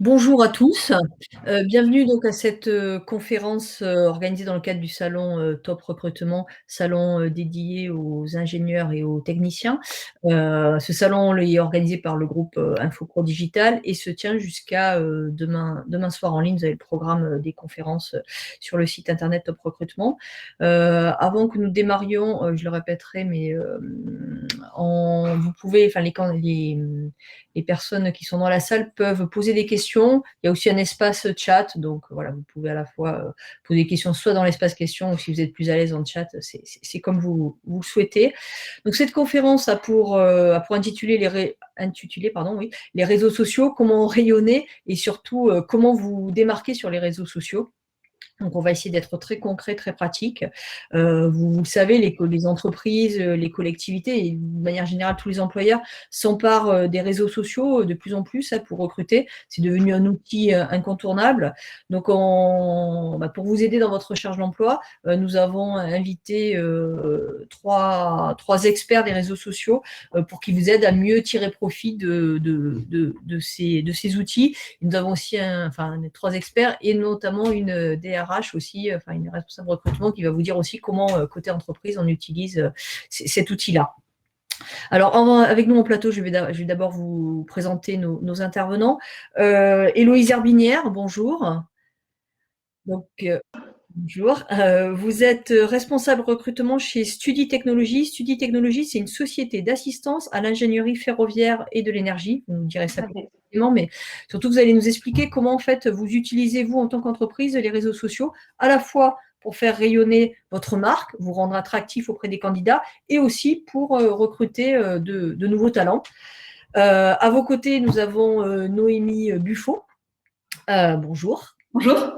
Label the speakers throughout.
Speaker 1: Bonjour à tous, bienvenue donc à cette, conférence, organisée dans le cadre du salon, Top Recrutement, salon, dédié aux ingénieurs et aux techniciens. Ce salon est organisé par le groupe, Infopro Digital et se tient jusqu'à, demain soir en ligne. Vous avez le programme, des conférences, sur le site internet Top Recrutement. Avant que nous démarrions, je le répéterai, mais, vous pouvez enfin les personnes qui sont dans la salle peuvent poser des questions. Il y a aussi un espace chat, donc voilà, vous pouvez à la fois poser des questions soit dans l'espace questions ou si vous êtes plus à l'aise en chat, c'est comme vous le souhaitez. Donc cette conférence a pour intituler pardon, oui, les réseaux sociaux, comment rayonner et surtout comment vous démarquer sur les réseaux sociaux. Donc, on va essayer d'être très concret, très pratique. Vous savez, les entreprises, les collectivités et de manière générale tous les employeurs s'emparent des réseaux sociaux de plus en plus pour recruter. C'est devenu un outil incontournable. Donc, pour vous aider dans votre recherche d'emploi, nous avons invité trois experts des réseaux sociaux pour qu'ils vous aident à mieux tirer profit de ces outils. Nous avons aussi trois experts et notamment une DRH aussi, une responsable recrutement qui va vous dire aussi comment, côté entreprise, on utilise cet outil-là. Alors, avec nous en plateau, je vais d'abord vous présenter nos intervenants. Héloïse Herbinière, bonjour. Donc, bonjour. Vous êtes responsable recrutement chez Studi Technologies. Studi Technologies, c'est une société d'assistance à l'ingénierie ferroviaire et de l'énergie. Vous nous direz ça plus précisément, mais surtout, vous allez nous expliquer comment, en fait, vous utilisez, vous, en tant qu'entreprise, les réseaux sociaux, à la fois pour faire rayonner votre marque, vous rendre attractif auprès des candidats, et aussi pour recruter de nouveaux talents. À vos côtés, nous avons Noémie Buffon. Bonjour.
Speaker 2: Bonjour.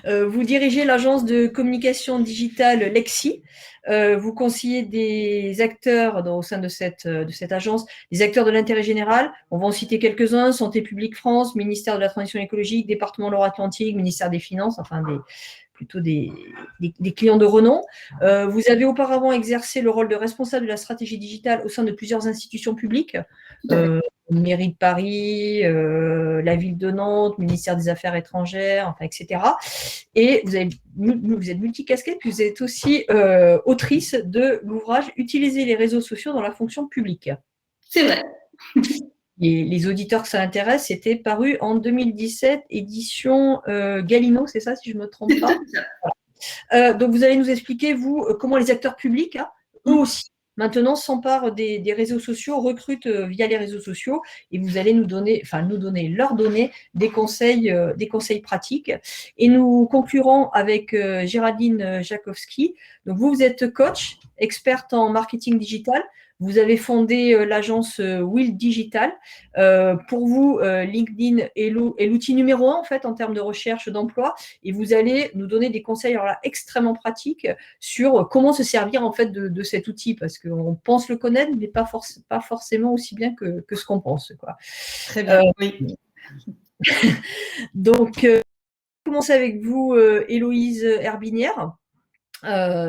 Speaker 1: Vous dirigez l'agence de communication digitale Lexi. Vous conseillez des acteurs au sein de cette agence, des acteurs de l'intérêt général. On va en citer quelques-uns: Santé publique France, ministère de la Transition écologique, département Loire-Atlantique, ministère des Finances, enfin plutôt des clients de renom. Vous avez auparavant exercé le rôle de responsable de la stratégie digitale au sein de plusieurs institutions publiques. Mairie de Paris, la ville de Nantes, ministère des Affaires étrangères, etc. Et vous êtes multicasquette, puis vous êtes aussi autrice de l'ouvrage « Utiliser les réseaux sociaux dans la fonction publique ».
Speaker 2: C'est vrai.
Speaker 1: Et les auditeurs que ça intéresse, c'était paru en 2017, édition Gallimard, c'est ça, si je ne me trompe pas. Donc, vous allez nous expliquer, vous, comment les acteurs publics, eux aussi, maintenant s'emparent des réseaux sociaux, recrutent via les réseaux sociaux, et vous allez leur donner des conseils pratiques. Et nous conclurons avec Géraldine Jakowski. Donc, vous êtes coach, experte en marketing digital. Vous avez fondé l'agence Will Digital. Pour vous, LinkedIn est l'outil numéro 1 en fait en termes de recherche d'emploi, et vous allez nous donner des conseils alors là, extrêmement pratiques sur comment se servir en fait de cet outil, parce qu'on pense le connaître, mais pas forcément aussi bien que ce qu'on pense, quoi.
Speaker 2: Très bien, oui.
Speaker 1: Donc, commencer avec vous, Héloïse Herbinière.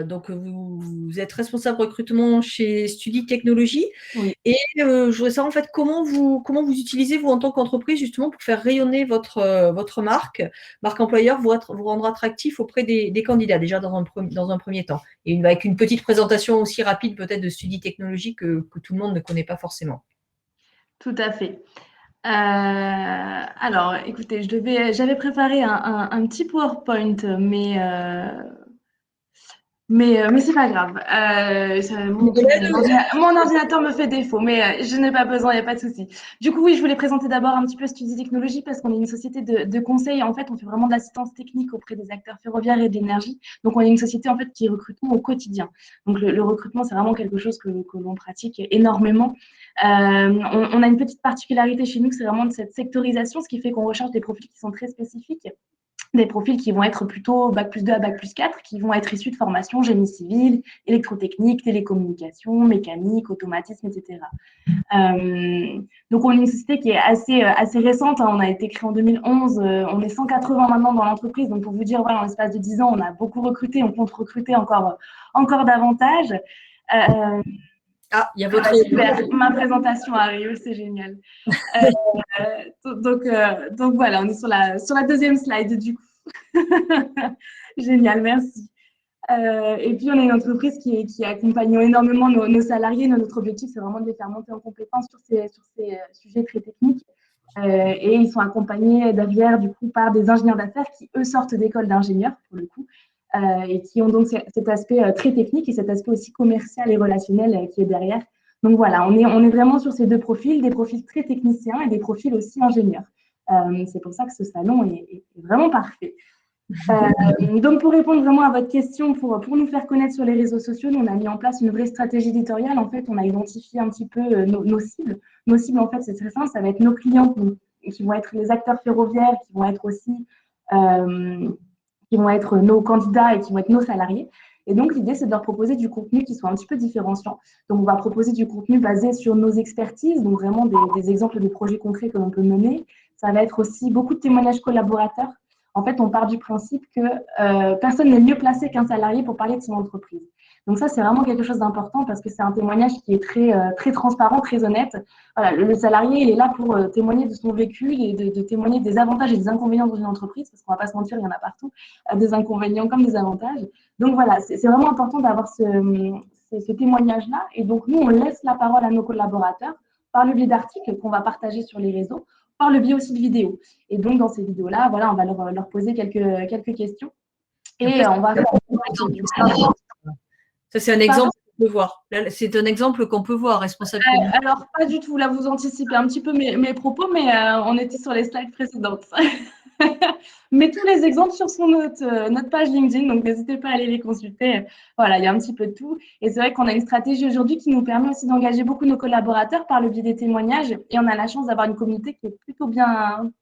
Speaker 1: Donc, vous êtes responsable recrutement chez Studi Technologies.
Speaker 2: Oui.
Speaker 1: Et je voudrais savoir en fait comment vous utilisez, vous, en tant qu'entreprise, justement pour faire rayonner votre marque employeur, vous rendre attractif auprès des candidats, déjà dans un premier temps. Et avec une petite présentation aussi rapide peut-être de Studi Technologies que tout le monde ne connaît pas forcément.
Speaker 2: Tout à fait. Alors, écoutez, j'avais préparé un petit PowerPoint, mais c'est pas grave. Mon ordinateur me fait défaut, mais je n'ai pas besoin, il n'y a pas de souci. Du coup, oui, je voulais présenter d'abord un petit peu Studi Technologies parce qu'on est une société de conseil. En fait, on fait vraiment de l'assistance technique auprès des acteurs ferroviaires et de l'énergie. Donc, on est une société en fait qui recrute au quotidien. Donc, le recrutement, c'est vraiment quelque chose que l'on pratique énormément. On a une petite particularité chez nous, c'est vraiment de cette sectorisation, ce qui fait qu'on recherche des profils qui sont très spécifiques. Des profils qui vont être plutôt Bac+2 à Bac+4, qui vont être issus de formations génie civil, électrotechnique, télécommunications, mécanique, automatisme, etc. Donc, on est une société qui est assez récente. On a été créé en 2011. On est 180 maintenant dans l'entreprise. Donc, pour vous dire, voilà, en l'espace de 10 ans, on a beaucoup recruté. On compte recruter encore davantage.
Speaker 1: Il y a votre...
Speaker 2: Super, ma présentation arrive, c'est génial. Donc voilà, on est sur la deuxième slide du coup. Génial, merci. Et puis, on est une entreprise qui accompagne énormément nos salariés. Notre objectif, c'est vraiment de les faire monter en compétence sur ces sujets très techniques. Et ils sont accompagnés derrière, du coup, par des ingénieurs d'affaires qui, eux, sortent d'écoles d'ingénieurs, pour le coup, et qui ont donc cet aspect très technique et cet aspect aussi commercial et relationnel qui est derrière. Donc voilà, on est vraiment sur ces deux profils, des profils très techniciens et des profils aussi ingénieurs. C'est pour ça que ce salon est vraiment parfait. Donc, pour répondre vraiment à votre question, pour nous faire connaître sur les réseaux sociaux, nous, on a mis en place une vraie stratégie éditoriale. En fait, on a identifié un petit peu nos cibles. Nos cibles, en fait, c'est très simple, ça va être nos clients qui vont être les acteurs ferroviaires, qui vont être aussi qui vont être nos candidats et qui vont être nos salariés. Et donc, l'idée, c'est de leur proposer du contenu qui soit un petit peu différenciant. Donc, on va proposer du contenu basé sur nos expertises, donc vraiment des exemples de projets concrets que l'on peut mener. Ça va être aussi beaucoup de témoignages collaborateurs. En fait, on part du principe que personne n'est mieux placé qu'un salarié pour parler de son entreprise. Donc ça, c'est vraiment quelque chose d'important parce que c'est un témoignage qui est très transparent, très honnête. Voilà, le salarié, il est là pour témoigner de son vécu et de témoigner des avantages et des inconvénients dans une entreprise, parce qu'on ne va pas se mentir, il y en a partout, des inconvénients comme des avantages. Donc voilà, c'est vraiment important d'avoir ce témoignage-là. Et donc nous, on laisse la parole à nos collaborateurs par le biais d'articles qu'on va partager sur les réseaux, par le biais aussi de vidéos. Et donc, dans ces vidéos-là, voilà, on va leur poser quelques questions. Et
Speaker 1: Après,
Speaker 2: on va faire
Speaker 1: ça, c'est un
Speaker 2: Pardon.
Speaker 1: exemple qu'on peut voir. C'est un exemple qu'on peut voir, responsable communal.
Speaker 2: Alors, pas du tout. Là, vous anticipez un petit peu mes propos, mais on était sur les slides précédentes. Mais tous les exemples sur notre page LinkedIn, donc n'hésitez pas à aller les consulter. Voilà, il y a un petit peu de tout. Et c'est vrai qu'on a une stratégie aujourd'hui qui nous permet aussi d'engager beaucoup nos collaborateurs par le biais des témoignages. Et on a la chance d'avoir une communauté qui est plutôt bien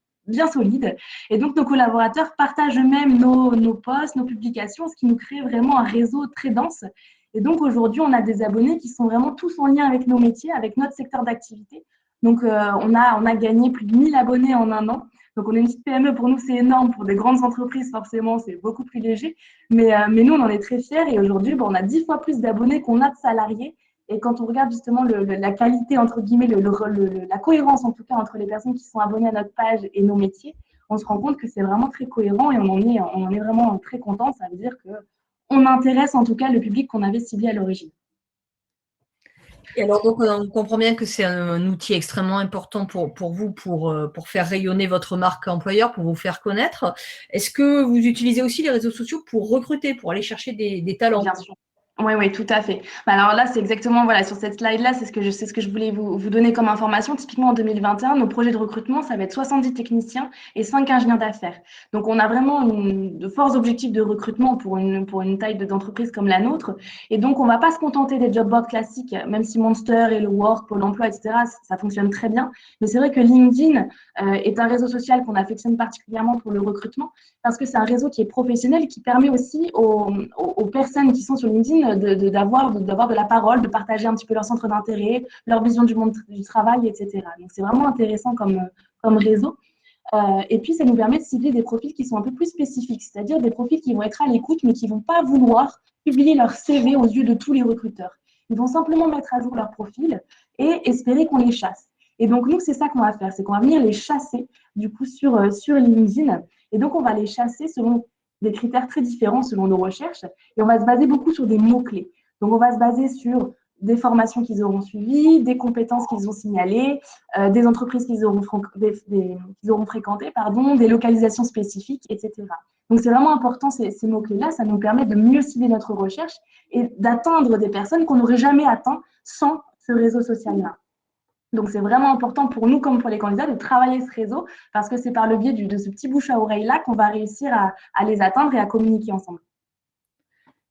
Speaker 2: solide. Et donc, nos collaborateurs partagent eux-mêmes nos posts, nos publications, ce qui nous crée vraiment un réseau très dense. Et donc, aujourd'hui, on a des abonnés qui sont vraiment tous en lien avec nos métiers, avec notre secteur d'activité. Donc, on a gagné plus de 1000 abonnés en un an. Donc, on est une petite PME. Pour nous, c'est énorme. Pour des grandes entreprises, forcément, c'est beaucoup plus léger. Mais nous, on en est très fiers. Et aujourd'hui, on a 10 fois plus d'abonnés qu'on a de salariés. Et quand on regarde justement la qualité, entre guillemets, la cohérence, en tout cas, entre les personnes qui sont abonnées à notre page et nos métiers, on se rend compte que c'est vraiment très cohérent et on en est vraiment très content. Ça veut dire qu'on intéresse, en tout cas, le public qu'on avait ciblé à l'origine.
Speaker 1: Et alors, donc, on comprend bien que c'est un outil extrêmement important pour vous, pour faire rayonner votre marque employeur, pour vous faire connaître. Est-ce que vous utilisez aussi les réseaux sociaux pour recruter, pour aller chercher des talents?
Speaker 2: Bien sûr. Oui, oui, tout à fait. Alors là, c'est exactement, voilà, sur cette slide-là, c'est ce que je voulais vous donner comme information. Typiquement, en 2021, nos projets de recrutement, ça va être 70 techniciens et 5 ingénieurs d'affaires. Donc, on a vraiment de forts objectifs de recrutement pour une taille d'entreprise comme la nôtre. Et donc, on ne va pas se contenter des job boards classiques, même si Monster et le Work, Pôle emploi, etc., ça fonctionne très bien. Mais c'est vrai que LinkedIn est un réseau social qu'on affectionne particulièrement pour le recrutement parce que c'est un réseau qui est professionnel, qui permet aussi aux personnes qui sont sur LinkedIn d'avoir de la parole, de partager un petit peu leur centre d'intérêt, leur vision du monde du travail, etc. Donc, c'est vraiment intéressant comme réseau. Et puis, ça nous permet de cibler des profils qui sont un peu plus spécifiques, c'est-à-dire des profils qui vont être à l'écoute, mais qui ne vont pas vouloir publier leur CV aux yeux de tous les recruteurs. Ils vont simplement mettre à jour leur profil et espérer qu'on les chasse. Et donc, nous, c'est ça qu'on va faire, c'est qu'on va venir les chasser, du coup, sur LinkedIn. Et donc, on va les chasser selon des critères très différents, selon nos recherches. Et on va se baser beaucoup sur des mots-clés. Donc, on va se baser sur des formations qu'ils auront suivies, des compétences qu'ils ont signalées, des entreprises qu'ils auront fréquentées, pardon, des localisations spécifiques, etc. Donc, c'est vraiment important ces mots-clés-là. Ça nous permet de mieux cibler notre recherche et d'atteindre des personnes qu'on n'aurait jamais atteint sans ce réseau social-là. Donc, c'est vraiment important pour nous, comme pour les candidats, de travailler ce réseau parce que c'est par le biais de ce petit bouche à oreille-là qu'on va réussir à les atteindre et à communiquer ensemble.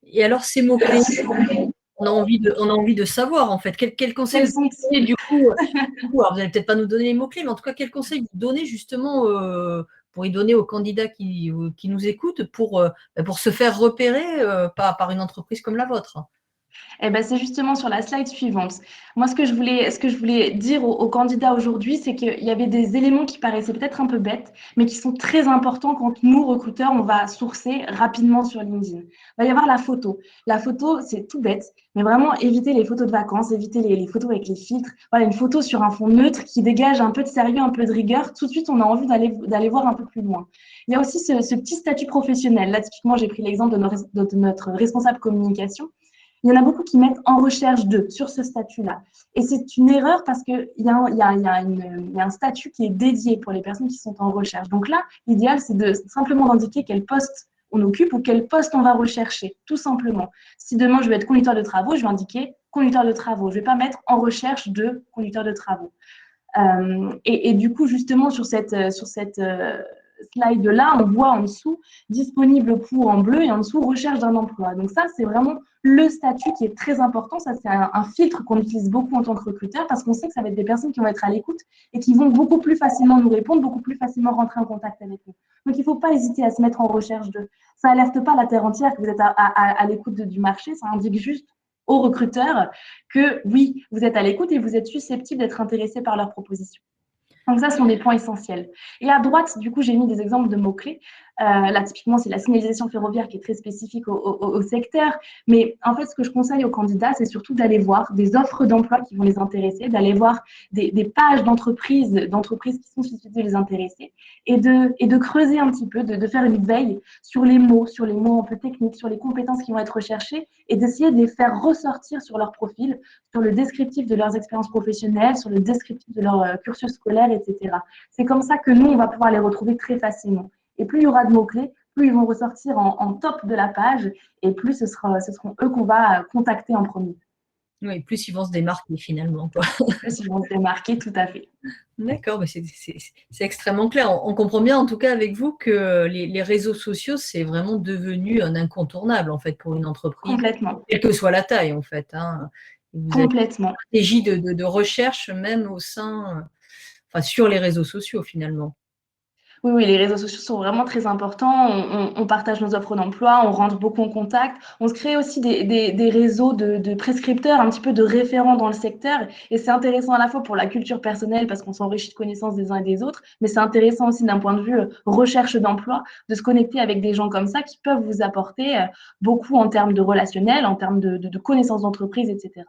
Speaker 1: Et alors, ces mots-clés, on a envie de savoir, en fait. Quel conseil vous donnez, du coup, alors vous n'allez peut-être pas nous donner les mots-clés, mais en tout cas, quel conseil vous donnez justement pour y donner aux candidats qui nous écoutent pour se faire repérer par une entreprise comme la vôtre?
Speaker 2: Eh ben, c'est justement sur la slide suivante. Moi, ce que je voulais dire aux candidats aujourd'hui, c'est qu'il y avait des éléments qui paraissaient peut-être un peu bêtes, mais qui sont très importants quand nous, recruteurs, on va sourcer rapidement sur LinkedIn. Il va y avoir la photo. La photo, c'est tout bête, mais vraiment éviter les photos de vacances, éviter les photos avec les filtres. Voilà, une photo sur un fond neutre qui dégage un peu de sérieux, un peu de rigueur. Tout de suite, on a envie d'aller voir un peu plus loin. Il y a aussi ce petit statut professionnel. Là, typiquement, j'ai pris l'exemple de notre responsable communication. Il y en a beaucoup qui mettent en recherche de sur ce statut-là. Et c'est une erreur parce qu'il y a un statut qui est dédié pour les personnes qui sont en recherche. Donc là, l'idéal, c'est de simplement d'indiquer quel poste on occupe ou quel poste on va rechercher, tout simplement. Si demain, je vais être conducteur de travaux, je vais indiquer conducteur de travaux. Je ne vais pas mettre en recherche de conducteur de travaux. Et du coup, justement, sur cette slide-là, on voit en dessous disponible pour en bleu et en dessous recherche d'un emploi. Donc ça, c'est vraiment le statut qui est très important. Ça, c'est un filtre qu'on utilise beaucoup en tant que recruteur parce qu'on sait que ça va être des personnes qui vont être à l'écoute et qui vont beaucoup plus facilement nous répondre, beaucoup plus facilement rentrer en contact avec nous. Donc, il ne faut pas hésiter à se mettre en recherche de. Ça n'alerte pas la terre entière que vous êtes à l'écoute du marché. Ça indique juste aux recruteurs que oui, vous êtes à l'écoute et vous êtes susceptible d'être intéressé par leurs propositions. Donc ça, ce sont des points essentiels. Et à droite, du coup, j'ai mis des exemples de mots-clés. Là, typiquement, c'est la signalisation ferroviaire qui est très spécifique au secteur. Mais en fait, ce que je conseille aux candidats, c'est surtout d'aller voir des offres d'emploi qui vont les intéresser, d'aller voir des pages d'entreprises qui sont susceptibles de les intéresser et de creuser un petit peu, de faire une veille sur les mots un peu techniques, sur les compétences qui vont être recherchées et d'essayer de les faire ressortir sur leur profil, sur le descriptif de leurs expériences professionnelles, sur le descriptif de leur cursus scolaire, etc. C'est comme ça que nous, on va pouvoir les retrouver très facilement. Et plus il y aura de mots-clés, plus ils vont ressortir en top de la page et plus ce seront eux qu'on va contacter en premier.
Speaker 1: Oui, plus ils vont se démarquer finalement, quoi.
Speaker 2: Plus ils vont se démarquer, tout à fait.
Speaker 1: D'accord, mais c'est extrêmement clair. On comprend bien en tout cas avec vous que les réseaux sociaux, c'est vraiment devenu un incontournable en fait pour une entreprise,
Speaker 2: Complètement.
Speaker 1: quelle que soit la taille en fait, hein. Vous avez
Speaker 2: Complètement.
Speaker 1: une stratégie de recherche même au sein, enfin sur les réseaux sociaux finalement.
Speaker 2: Oui, oui, les réseaux sociaux sont vraiment très importants. On partage nos offres d'emploi, on rentre beaucoup en contact. On se crée aussi des réseaux de prescripteurs, un petit peu de référents dans le secteur. Et c'est intéressant à la fois pour la culture personnelle parce qu'on s'enrichit de connaissances des uns et des autres, mais c'est intéressant aussi d'un point de vue recherche d'emploi, de se connecter avec des gens comme ça qui peuvent vous apporter beaucoup en termes de relationnel, en termes de connaissances d'entreprise, etc.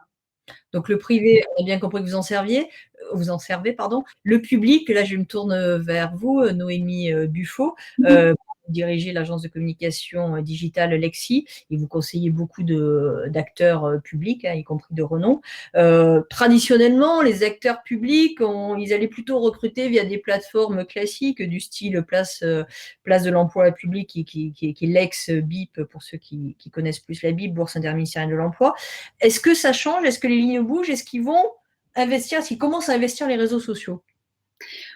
Speaker 1: Donc le privé, on a bien compris que vous en servez, pardon. Le public, là je me tourne vers vous, Noémie Buffo. Vous dirigez l'agence de communication digitale Lexi et vous conseillez beaucoup d'acteurs publics, hein, y compris de renom. Traditionnellement, les acteurs publics, ils allaient plutôt recruter via des plateformes classiques du style Place de l'emploi public, qui est l'ex-BIP pour ceux qui connaissent plus la BIP, Bourse interministérielle de l'emploi. Est-ce que ça change? Est-ce que les lignes bougent? Est-ce qu'ils vont investir? Est-ce qu'ils commencent à investir les réseaux sociaux?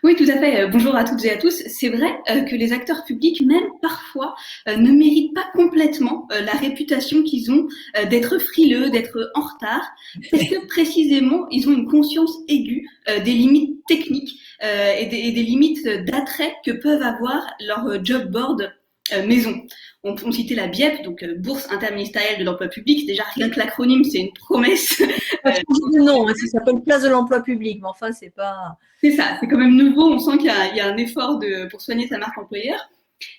Speaker 3: Oui, tout à fait. Bonjour à toutes et à tous. C'est vrai que les acteurs publics, même parfois, ne méritent pas complètement la réputation qu'ils ont d'être frileux, d'être en retard, parce que précisément, ils ont une conscience aiguë des limites techniques et des limites d'attrait que peuvent avoir leurs job boards maison. On citait la BIEP, donc Bourse interministérielle de l'emploi public. Déjà, rien que l'acronyme, c'est une promesse.
Speaker 1: Non, ça s'appelle Place de l'emploi public, mais enfin, c'est pas.
Speaker 3: C'est ça, c'est quand même nouveau. On sent qu'il y a un effort pour soigner sa marque employeur.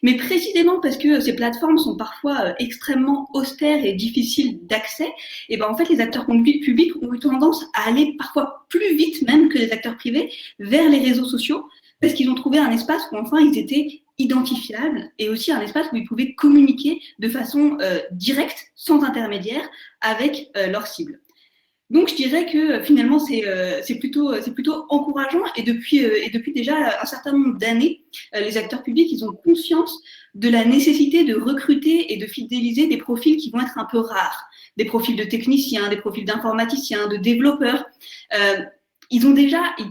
Speaker 3: Mais précisément parce que ces plateformes sont parfois extrêmement austères et difficiles d'accès, et ben en fait les acteurs publics ont eu tendance à aller parfois plus vite même que les acteurs privés vers les réseaux sociaux parce qu'ils ont trouvé un espace où enfin ils étaient identifiables et aussi un espace où ils pouvaient communiquer de façon directe, sans intermédiaire, avec leur cible. Donc je dirais que finalement c'est plutôt encourageant et depuis déjà un certain nombre d'années, les acteurs publics ils ont conscience de la nécessité de recruter et de fidéliser des profils qui vont être un peu rares, des profils de techniciens, des profils d'informaticiens, de développeurs. Ils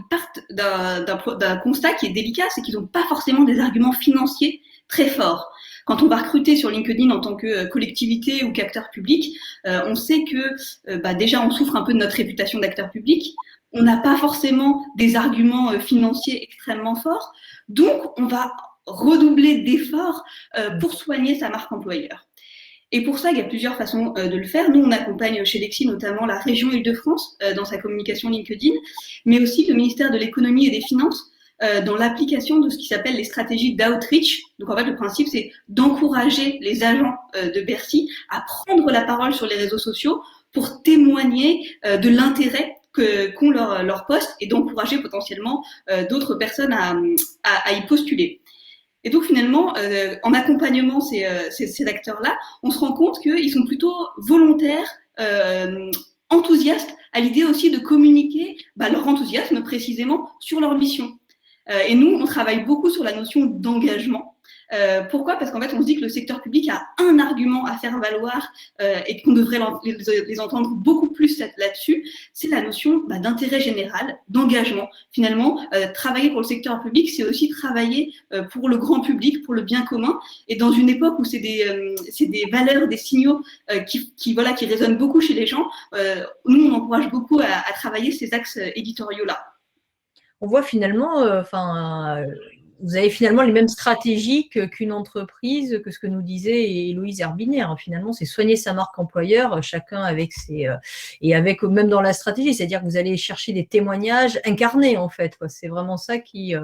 Speaker 3: partent d'un constat qui est délicat, c'est qu'ils n'ont pas forcément des arguments financiers très forts. Quand on va recruter sur LinkedIn en tant que collectivité ou qu'acteur public, on sait que déjà on souffre un peu de notre réputation d'acteur public. On n'a pas forcément des arguments financiers extrêmement forts. Donc, on va redoubler d'efforts pour soigner sa marque employeur. Et pour ça, il y a plusieurs façons de le faire. Nous, on accompagne chez Lexi notamment la région Île-de-France dans sa communication LinkedIn, mais aussi le ministère de l'économie et des finances dans l'application de ce qui s'appelle les stratégies d'outreach. Donc en fait, le principe, c'est d'encourager les agents de Bercy à prendre la parole sur les réseaux sociaux pour témoigner de l'intérêt qu'ont leur poste et d'encourager potentiellement d'autres personnes à y postuler. Et donc finalement, en accompagnement ces acteurs-là, on se rend compte qu'ils sont plutôt volontaires, enthousiastes à l'idée aussi de communiquer leur enthousiasme précisément sur leur mission. Et nous, on travaille beaucoup sur la notion d'engagement. Pourquoi ? Parce qu'en fait, on se dit que le secteur public a un argument à faire valoir et qu'on devrait les entendre beaucoup plus là-dessus, c'est la notion d'intérêt général, d'engagement. Finalement, travailler pour le secteur public, c'est aussi travailler pour le grand public, pour le bien commun. Et dans une époque où c'est des valeurs, des signaux qui résonnent beaucoup chez les gens, nous, on encourage beaucoup à travailler ces axes éditoriaux-là.
Speaker 1: On voit finalement, vous avez finalement les mêmes stratégies qu'une entreprise, que ce que nous disait Héloïse Herbinet. Finalement, c'est soigner sa marque employeur, chacun avec et avec même dans la stratégie, c'est-à-dire que vous allez chercher des témoignages incarnés en fait. C'est vraiment ça qui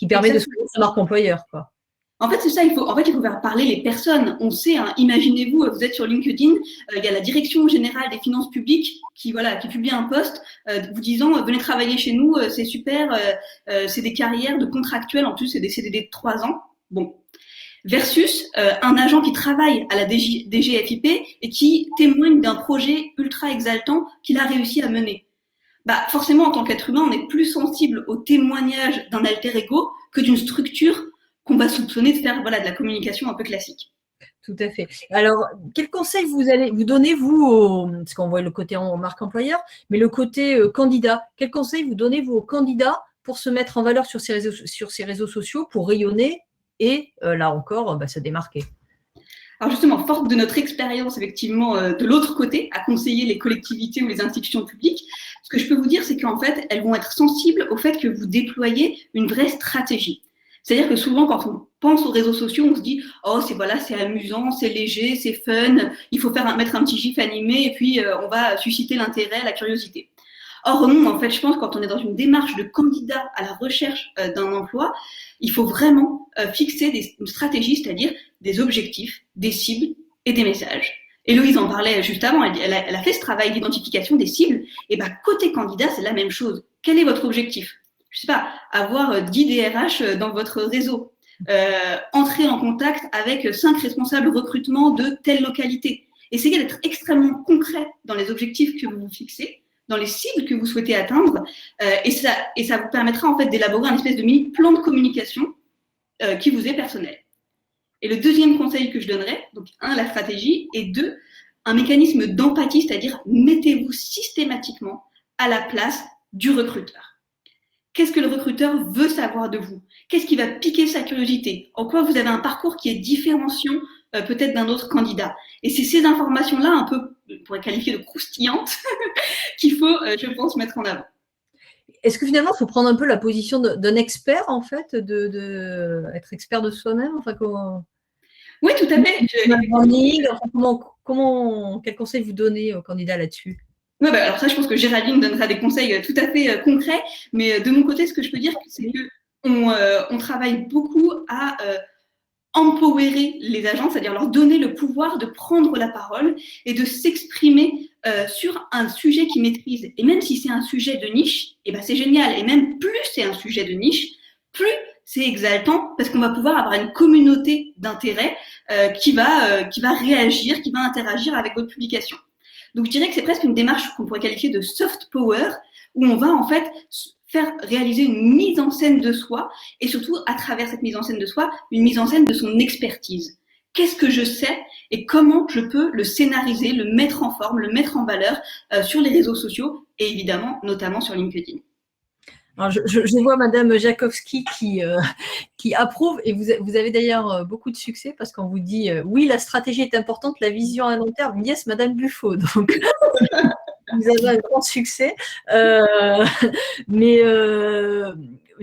Speaker 1: permet de soigner sa marque employeur, quoi.
Speaker 3: En fait, c'est ça, il faut faire parler les personnes. On sait, imaginez-vous, vous êtes sur LinkedIn, il y a la direction générale des finances publiques qui publie un post vous disant venez travailler chez nous, c'est super, c'est des carrières de contractuels, en plus c'est des CDD de 3 ans. Bon. Versus un agent qui travaille à la DGFiP et qui témoigne d'un projet ultra exaltant qu'il a réussi à mener. Forcément, en tant qu'être humain, on est plus sensible au témoignage d'un alter ego que d'une structure qu'on va soupçonner de faire de la communication un peu classique.
Speaker 1: Tout à fait. Alors, quel conseil vous donnez, vous, parce qu'on voit le côté en marque employeur, mais le côté candidat, quel conseil vous donnez, vous, aux candidats pour se mettre en valeur sur ces réseaux sociaux, pour rayonner et, là encore, se démarquer?
Speaker 3: Alors justement, forte de notre expérience, effectivement, de l'autre côté, à conseiller les collectivités ou les institutions publiques, ce que je peux vous dire, c'est qu'en fait, elles vont être sensibles au fait que vous déployez une vraie stratégie. C'est-à-dire que souvent, quand on pense aux réseaux sociaux, on se dit « Oh, c'est amusant, c'est léger, c'est fun, il faut mettre un petit gif animé et puis on va susciter l'intérêt, la curiosité. » Or non, en fait, je pense que quand on est dans une démarche de candidat à la recherche d'un emploi, il faut vraiment fixer une stratégie, c'est-à-dire des objectifs, des cibles et des messages. Héloïse en parlait juste avant, elle a fait ce travail d'identification des cibles. Et côté candidat, c'est la même chose. Quel est votre objectif ? Je sais pas, avoir 10 DRH dans votre réseau, entrer en contact avec 5 responsables recrutement de telle localité. Essayez d'être extrêmement concret dans les objectifs que vous vous fixez, dans les cibles que vous souhaitez atteindre, et ça vous permettra en fait d'élaborer un espèce de mini plan de communication qui vous est personnel. Et le deuxième conseil que je donnerais, donc 1, la stratégie, et 2, un mécanisme d'empathie, c'est-à-dire mettez-vous systématiquement à la place du recruteur. Qu'est-ce que le recruteur veut savoir de vous? Qu'est-ce qui va piquer sa curiosité? En quoi vous avez un parcours qui est différenciant peut-être d'un autre candidat? Et c'est ces informations-là, un peu, on pourrait qualifier de croustillantes, qu'il faut, je pense, mettre en avant.
Speaker 1: Est-ce que finalement, il faut prendre un peu la position d'un expert, en fait, être expert de soi-même?
Speaker 3: Oui, tout à fait.
Speaker 1: Quel conseil vous donnez aux candidats là-dessus?
Speaker 3: Ouais, alors ça, je pense que Géraldine donnera des conseils tout à fait concrets. Mais de mon côté, ce que je peux dire, c'est qu'on travaille beaucoup à empowerer les agents, c'est-à-dire leur donner le pouvoir de prendre la parole et de s'exprimer sur un sujet qu'ils maîtrisent. Et même si c'est un sujet de niche, c'est génial. Et même plus c'est un sujet de niche, plus c'est exaltant parce qu'on va pouvoir avoir une communauté d'intérêt qui va réagir, qui va interagir avec votre publication. Donc, je dirais que c'est presque une démarche qu'on pourrait qualifier de soft power, où on va en fait faire réaliser une mise en scène de soi, et surtout, à travers cette mise en scène de soi, une mise en scène de son expertise. Qu'est-ce que je sais et comment je peux le scénariser, le mettre en forme, le mettre en valeur sur les réseaux sociaux et évidemment, notamment sur LinkedIn.
Speaker 1: Alors, je vois Madame Jakowski qui approuve, et vous avez d'ailleurs beaucoup de succès parce qu'on vous dit oui, la stratégie est importante, la vision à long terme. Yes, Madame Buffo. Donc, vous avez un grand succès. Mais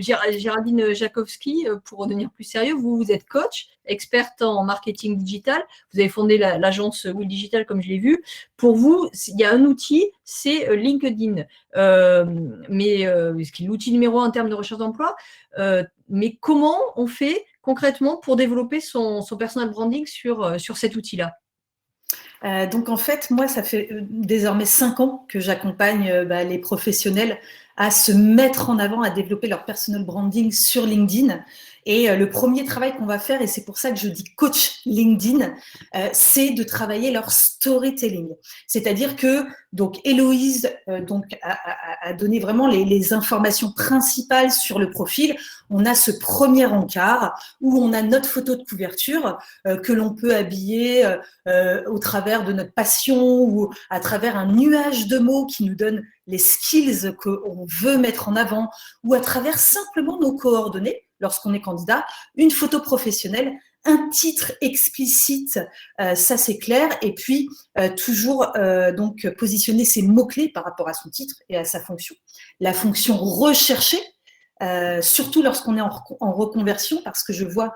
Speaker 1: Géraldine Jakowski, pour devenir plus sérieux, vous êtes coach, experte en marketing digital. Vous avez fondé l'agence Will Digital, comme je l'ai vu. Pour vous, il y a un outil, c'est LinkedIn. Ce qui est l'outil numéro 1 en termes de recherche d'emploi. Mais comment on fait concrètement pour développer son personal branding sur cet outil-là?
Speaker 4: Donc en fait, moi, ça fait désormais 5 ans que j'accompagne les professionnels à se mettre en avant, à développer leur personal branding sur LinkedIn. Et le premier travail qu'on va faire, et c'est pour ça que je dis coach LinkedIn, c'est de travailler leur storytelling. C'est-à-dire que donc Héloïse a donné vraiment les informations principales sur le profil. On a ce premier encart où on a notre photo de couverture que l'on peut habiller au travers de notre passion ou à travers un nuage de mots qui nous donne les skills qu'on veut mettre en avant, ou à travers simplement nos coordonnées lorsqu'on est candidat, une photo professionnelle, un titre explicite, ça c'est clair, et puis toujours donc positionner ses mots-clés par rapport à son titre et à sa fonction. La fonction recherchée, surtout lorsqu'on est en reconversion, parce que je vois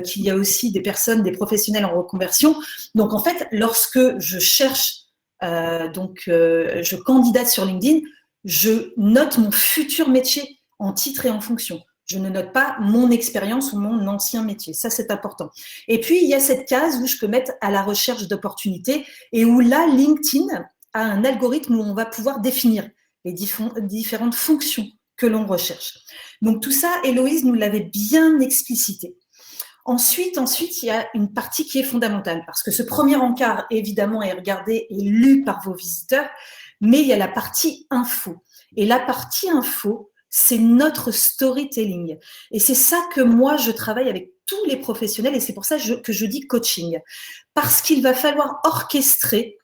Speaker 4: qu'il y a aussi des personnes, des professionnels en reconversion. Donc en fait, lorsque je cherche, je candidate sur LinkedIn, je note mon futur métier en titre et en fonction. Je ne note pas mon expérience ou mon ancien métier. Ça, c'est important. Et puis, il y a cette case où je peux mettre à la recherche d'opportunités et où là, LinkedIn a un algorithme où on va pouvoir définir les différentes fonctions que l'on recherche. Donc, tout ça, Héloïse nous l'avait bien explicité. Ensuite, il y a une partie qui est fondamentale parce que ce premier encart, évidemment, est regardé et lu par vos visiteurs, mais il y a la partie info. Et la partie info, c'est notre storytelling. Et c'est ça que moi, je travaille avec tous les professionnels et c'est pour ça que je dis coaching. Parce qu'il va falloir orchestrer,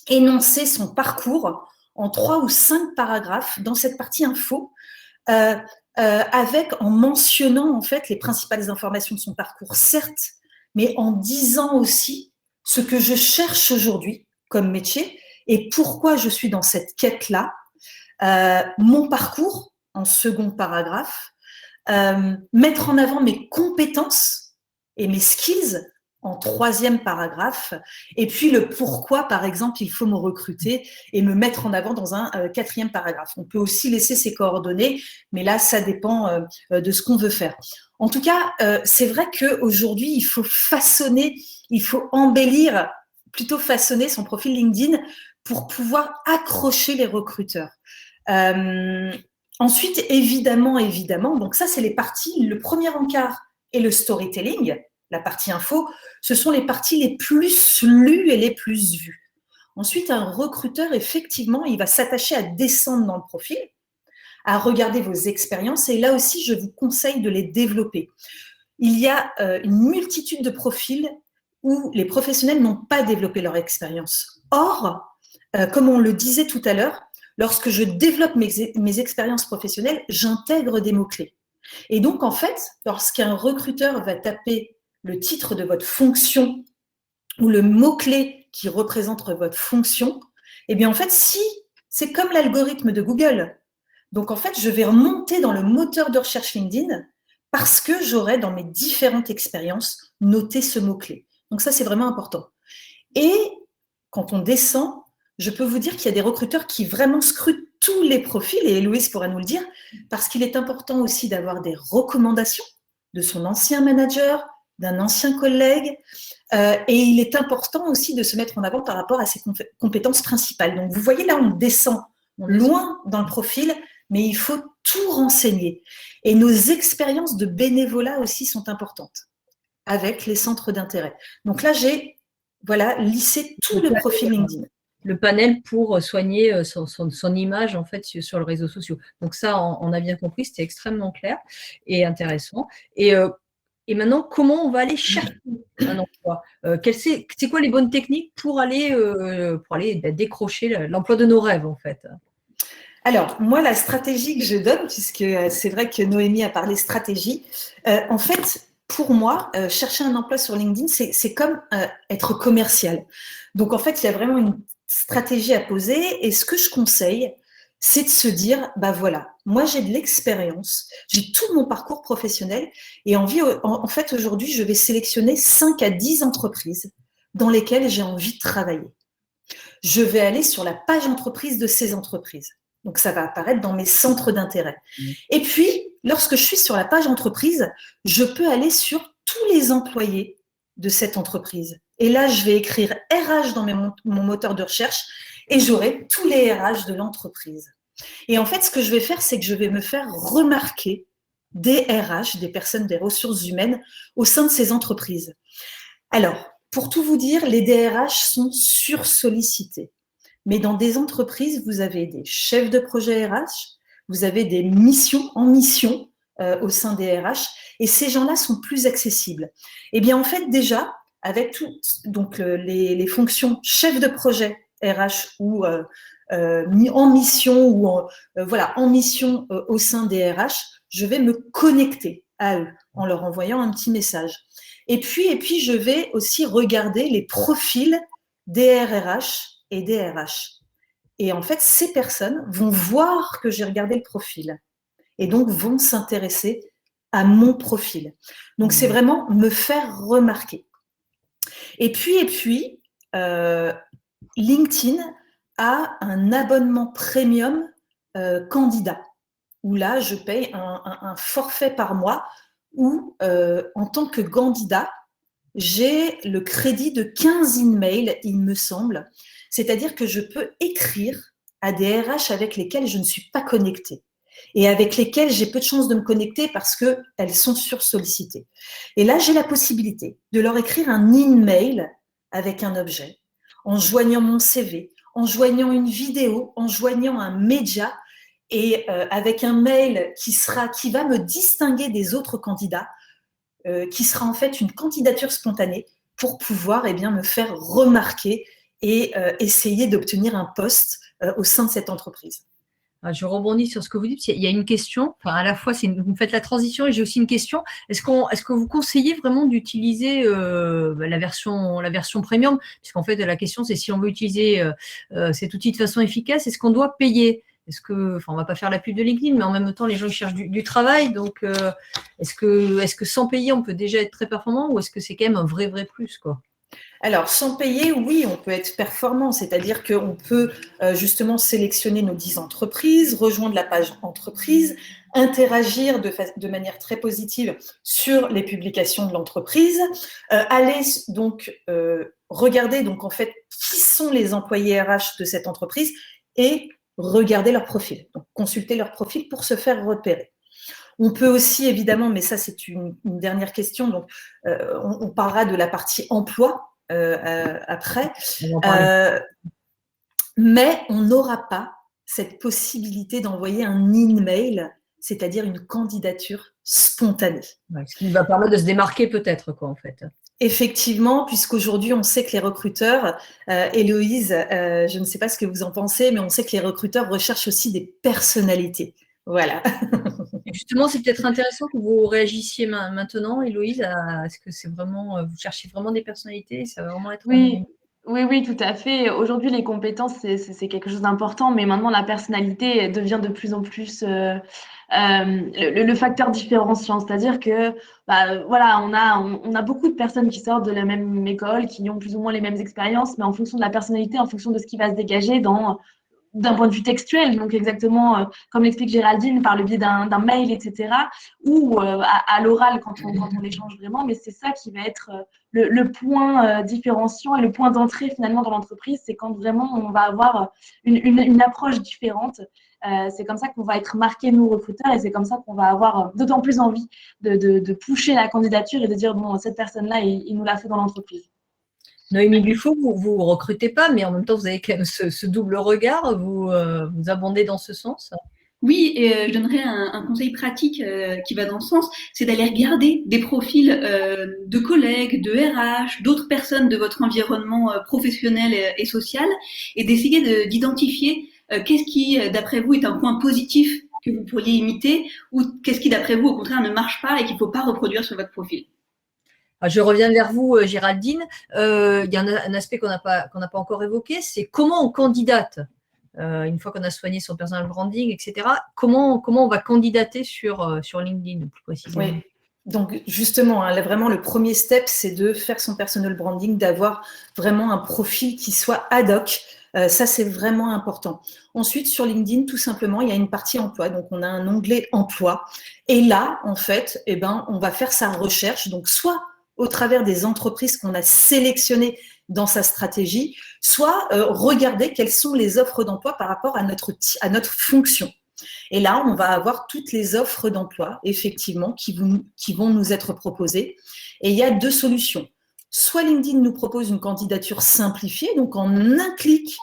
Speaker 4: énoncer son parcours en 3 ou 5 paragraphes dans cette partie info, en mentionnant en fait les principales informations de son parcours, certes, mais en disant aussi ce que je cherche aujourd'hui comme métier et pourquoi je suis dans cette quête-là, mon parcours en second paragraphe, mettre en avant mes compétences et mes skills en 3e paragraphe, et puis le pourquoi, par exemple, il faut me recruter et me mettre en avant dans un 4e paragraphe. On peut aussi laisser ses coordonnées, mais là, ça dépend de ce qu'on veut faire. En tout cas, c'est vrai qu'aujourd'hui, il faut embellir, plutôt façonner son profil LinkedIn pour pouvoir accrocher les recruteurs. Ensuite, évidemment, donc ça, c'est les parties, le premier encart et le storytelling, la partie info, ce sont les parties les plus lues et les plus vues. Ensuite, un recruteur, effectivement, il va s'attacher à descendre dans le profil, à regarder vos expériences, et là aussi, je vous conseille de les développer. Il y a une multitude de profils où les professionnels n'ont pas développé leur expérience. Or, comme on le disait tout à l'heure, lorsque je développe mes expériences professionnelles, j'intègre des mots-clés. Et donc, en fait, lorsqu'un recruteur va taper le titre de votre fonction ou le mot-clé qui représente votre fonction, eh bien, en fait, si c'est comme l'algorithme de Google. Donc, en fait, je vais remonter dans le moteur de recherche LinkedIn parce que j'aurai dans mes différentes expériences noté ce mot-clé. Donc, ça, c'est vraiment important. Et quand on descend, je peux vous dire qu'il y a des recruteurs qui vraiment scrutent tous les profils, et Héloïse pourra nous le dire, parce qu'il est important aussi d'avoir des recommandations de son ancien manager, d'un ancien collègue, et il est important aussi de se mettre en avant par rapport à ses compétences principales. Donc, vous voyez, là, on descend loin dans le profil, mais il faut tout renseigner. Et nos expériences de bénévolat aussi sont importantes, avec les centres d'intérêt. Donc là, j'ai lissé tout le profil LinkedIn.
Speaker 1: Le panel pour soigner son image en fait sur les réseaux sociaux. Donc ça, on a bien compris, c'était extrêmement clair et intéressant. Et maintenant, comment on va aller chercher un emploi? C'est quoi les bonnes techniques pour aller décrocher l'emploi de nos rêves en fait?
Speaker 4: Alors, moi, la stratégie que je donne, puisque c'est vrai que Noémie a parlé stratégie, en fait, pour moi, chercher un emploi sur LinkedIn, c'est comme être commercial. Donc, en fait, il y a vraiment une stratégie à poser. Et ce que je conseille, c'est de se dire, bah voilà, moi j'ai de l'expérience, j'ai tout mon parcours professionnel et en fait aujourd'hui je vais sélectionner 5 à 10 entreprises dans lesquelles j'ai envie de travailler. Je vais aller sur la page entreprise de ces entreprises. Donc ça va apparaître dans mes centres d'intérêt. Et puis, lorsque je suis sur la page entreprise, je peux aller sur tous les employés de cette entreprise. Et là, je vais écrire RH dans mon moteur de recherche et j'aurai tous les RH de l'entreprise. Et en fait, ce que je vais faire, c'est que je vais me faire remarquer des RH, des personnes des ressources humaines au sein de ces entreprises. Alors, pour tout vous dire, les DRH sont sursollicités. Mais dans des entreprises, vous avez des chefs de projet RH, vous avez des missions au sein des RH, et ces gens-là sont plus accessibles. Eh bien, en fait, déjà, avec donc les fonctions chef de projet RH ou en mission en mission au sein des RH, je vais me connecter à eux en leur envoyant un petit message. Et puis, je vais aussi regarder les profils des RRH et des RH. Et en fait, ces personnes vont voir que j'ai regardé le profil et donc vont s'intéresser à mon profil. Donc, c'est vraiment me faire remarquer. Et puis LinkedIn a un abonnement premium candidat, où là, je paye un forfait par mois où, en tant que candidat, j'ai le crédit de 15 emails, il me semble. C'est-à-dire que je peux écrire à des RH avec lesquels je ne suis pas connectée et avec lesquels j'ai peu de chances de me connecter parce qu'elles sont sursollicitées. Et là, j'ai la possibilité de leur écrire un email avec un objet, en joignant mon CV, en joignant une vidéo, en joignant un média et avec un mail qui va me distinguer des autres candidats, qui sera en fait une candidature spontanée pour pouvoir me faire remarquer et essayer d'obtenir un poste au sein de cette entreprise.
Speaker 1: Je rebondis sur ce que vous dites. Il y a une question, enfin à la fois vous me faites la transition et j'ai aussi une question. Est-ce que vous conseillez vraiment d'utiliser la version premium? Puisqu'en fait la question c'est si on veut utiliser cet outil de façon efficace, est-ce qu'on doit payer? On va pas faire la pub de LinkedIn, mais en même temps les gens ils cherchent du travail, donc est-ce que sans payer on peut déjà être très performant ou est-ce que c'est quand même un vrai plus quoi?
Speaker 4: Alors, sans payer, oui, on peut être performant, c'est-à-dire qu'on peut justement sélectionner nos 10 entreprises, rejoindre la page entreprise, interagir de manière très positive sur les publications de l'entreprise, aller donc regarder donc en fait qui sont les employés RH de cette entreprise et regarder leur profil, donc consulter leur profil pour se faire repérer. On peut aussi, évidemment, mais ça c'est une dernière question, donc on parlera de la partie emploi après, mais on n'aura pas cette possibilité d'envoyer un email, c'est-à-dire une candidature spontanée.
Speaker 1: Ouais, ce qui va permettre de se démarquer peut-être, quoi, en fait.
Speaker 4: Effectivement, puisqu'aujourd'hui, on sait que les recruteurs, Héloïse, je ne sais pas ce que vous en pensez, mais on sait que les recruteurs recherchent aussi des personnalités. Voilà.
Speaker 1: Et justement, c'est peut-être intéressant que vous réagissiez maintenant, Héloïse, est-ce que c'est vraiment, vous cherchez vraiment des personnalités, ça va vraiment être…
Speaker 2: Oui, tout à fait. Aujourd'hui, les compétences, c'est quelque chose d'important, mais maintenant, la personnalité devient de plus en plus le facteur différenciant. C'est-à-dire que, voilà, on a beaucoup de personnes qui sortent de la même école, qui ont plus ou moins les mêmes expériences, mais en fonction de la personnalité, en fonction de ce qui va se dégager d'un point de vue textuel, donc exactement comme l'explique Géraldine, par le biais d'un mail, etc., ou à l'oral quand on échange vraiment, mais c'est ça qui va être le point différenciant et le point d'entrée finalement dans l'entreprise, c'est quand vraiment on va avoir une approche différente. C'est comme ça qu'on va être marqué, nous, recruteurs, et c'est comme ça qu'on va avoir d'autant plus envie de pusher la candidature et de dire, bon, cette personne-là, il nous l'a fait dans l'entreprise.
Speaker 1: Noémie Buffo, vous ne recrutez pas, mais en même temps, vous avez quand même ce double regard. Vous abondez dans ce sens?
Speaker 3: Oui, et je donnerais un conseil pratique qui va dans ce sens, c'est d'aller regarder des profils de collègues, de RH, d'autres personnes de votre environnement professionnel et social, et d'essayer d'identifier qu'est-ce qui, d'après vous, est un point positif que vous pourriez imiter, ou qu'est-ce qui, d'après vous, au contraire, ne marche pas et qu'il ne faut pas reproduire sur votre profil.
Speaker 1: Je reviens vers vous, Géraldine. Il y a un aspect qu'on n'a pas encore évoqué, c'est comment on candidate. une fois qu'on a soigné son personal branding, etc. Comment on va candidater sur LinkedIn, plus précisément?
Speaker 4: Oui. Donc justement, hein, vraiment le premier step, c'est de faire son personal branding, d'avoir vraiment un profil qui soit ad hoc. Ça, c'est vraiment important. Ensuite, sur LinkedIn, tout simplement, il y a une partie emploi. Donc, on a un onglet emploi. Et là, en fait, eh ben, on va faire sa recherche. Donc, soit au travers des entreprises qu'on a sélectionnées dans sa stratégie, soit regarder quelles sont les offres d'emploi par rapport à notre fonction. Et là, on va avoir toutes les offres d'emploi, effectivement, qui vont nous être proposées. Et il y a deux solutions. Soit LinkedIn nous propose une candidature simplifiée, donc en un clic,